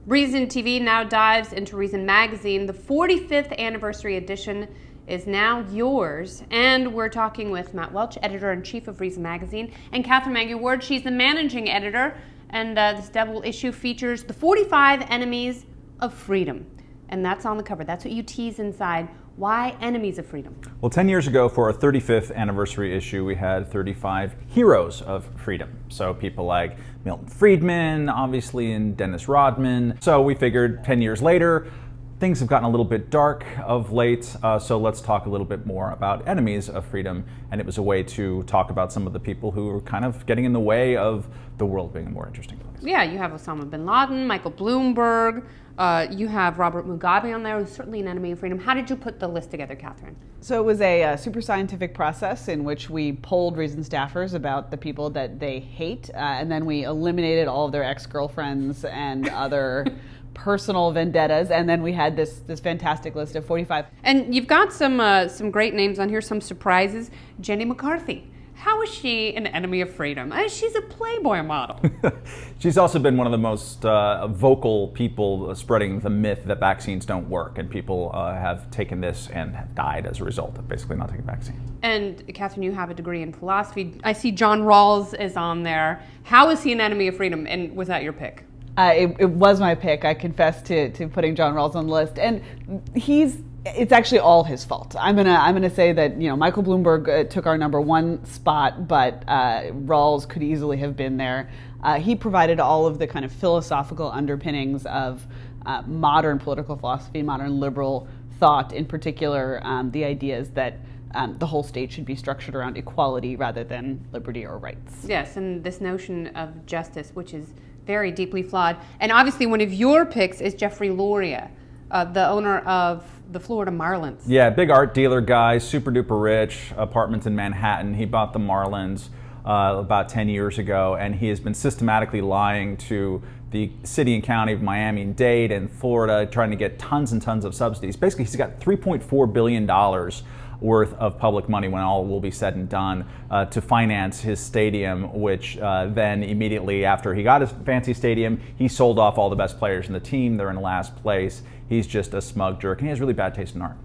Reason TV now dives into Reason Magazine. The 45th anniversary edition is now yours. And we're talking with Matt Welch, editor-in-chief of Reason Magazine, and Catherine Mangu-Ward. She's the managing editor. And this double issue features the 45 enemies of freedom. And that's on the cover. That's what you tease inside. Why enemies of freedom? Well, 10 years ago, for our 35th anniversary issue, we had 35 heroes of freedom. So people like Milton Friedman, obviously, and Dennis Rodman. So we figured 10 years later, things have gotten a little bit dark of late, so let's talk a little bit more about enemies of freedom. And it was a way to talk about some of the people who were kind of getting in the way of the world being a more interesting place. Yeah, you have Osama bin Laden, Michael Bloomberg, you have Robert Mugabe on there, who's certainly an enemy of freedom. How did you put the list together, Catherine? So it was a super scientific process in which we polled Reason staffers about the people that they hate, and then we eliminated all of their ex-girlfriends and other personal vendettas, and then we had this fantastic list of 45. And you've got some great names on here, some surprises. Jenny McCarthy. How is she an enemy of freedom? She's a Playboy model. She's also been one of the most vocal people spreading the myth that vaccines don't work, and people have taken this and have died as a result of basically not taking vaccines. And Catherine, you have a degree in philosophy. I see John Rawls is on there. How is he an enemy of freedom, and was that your pick? It was my pick. I confess to putting John Rawls on the list, and it's actually all his fault. I'm gonna say that Michael Bloomberg took our number one spot, but Rawls could easily have been there. He provided all of the kind of philosophical underpinnings of modern political philosophy, modern liberal thought, in particular the ideas that the whole state should be structured around equality rather than liberty or rights. Yes, and this notion of justice, which is very deeply flawed. And obviously one of your picks is Jeffrey Loria, the owner of the Florida Marlins. Yeah, big art dealer guy, super duper rich, apartments in Manhattan. He bought the Marlins about 10 years ago, and he has been systematically lying to the city and county of Miami-Dade and Florida, trying to get tons and tons of subsidies. Basically, he's got $3.4 billion worth of public money, when all will be said and done, to finance his stadium, which then immediately after he got his fancy stadium, he sold off all the best players in the team. They're in last place. He's just a smug jerk, and he has really bad taste in art.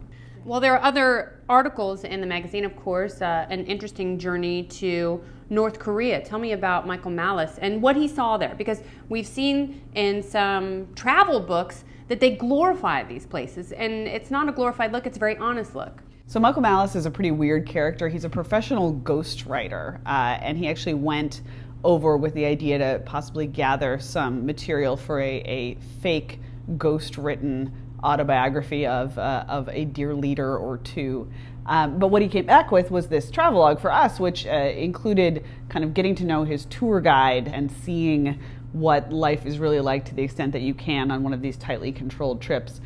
Well, there are other articles in the magazine, of course, an interesting journey to North Korea. Tell me about Michael Malice and what he saw there, because we've seen in some travel books that they glorify these places, and it's not a glorified look, it's a very honest look. So Michael Malice is a pretty weird character. He's a professional ghostwriter, and he actually went over with the idea to possibly gather some material for a fake ghost-written autobiography of a dear leader or two. But what he came back with was this travelogue for us, which included kind of getting to know his tour guide and seeing what life is really like to the extent that you can on one of these tightly controlled trips.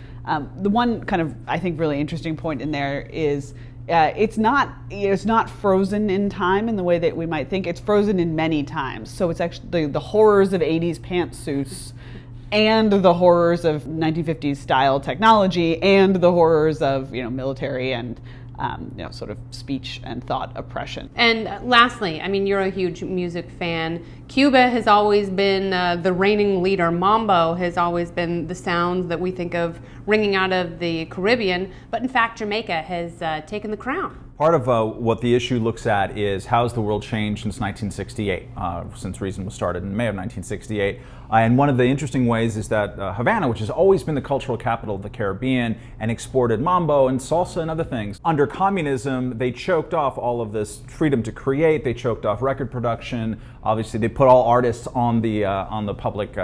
The one kind of, I think, really interesting point in there is it's not frozen in time in the way that we might think. It's frozen in many times. So it's actually the horrors of 80s pantsuits and the horrors of 1950s style technology and the horrors of military and sort of speech and thought oppression. And lastly, I mean, you're a huge music fan. Cuba has always been the reigning leader. Mambo has always been the sound that we think of ringing out of the Caribbean, but in fact, Jamaica has taken the crown. Part of what the issue looks at is how's the world changed since 1968, since Reason was started in May of 1968. And one of the interesting ways is that Havana, which has always been the cultural capital of the Caribbean and exported mambo and salsa and other things, under communism, they choked off all of this freedom to create. They choked off record production. Obviously, they put all artists on the public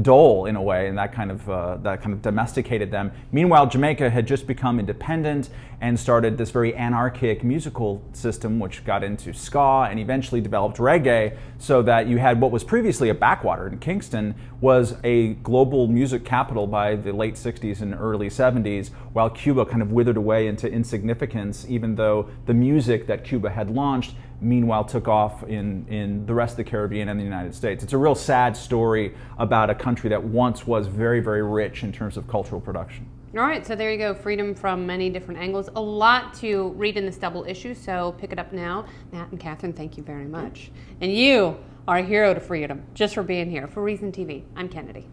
dole in a way, and that kind of domesticated them. Meanwhile, Jamaica had just become independent and started this very anarchic musical system, which got into ska and eventually developed reggae, so that you had what was previously a backwater in Kingston was a global music capital by the late 60s and early 70s, while Cuba kind of withered away into insignificance, even though the music that Cuba had launched meanwhile took off in the rest of the Caribbean and the United States. It's a real sad story about a country that once was very, very rich in terms of cultural production. All right, so there you go, freedom from many different angles. A lot to read in this double issue, so pick it up now. Matt and Catherine, thank you very much. And you are a hero to freedom, just for being here. For Reason TV, I'm Kennedy.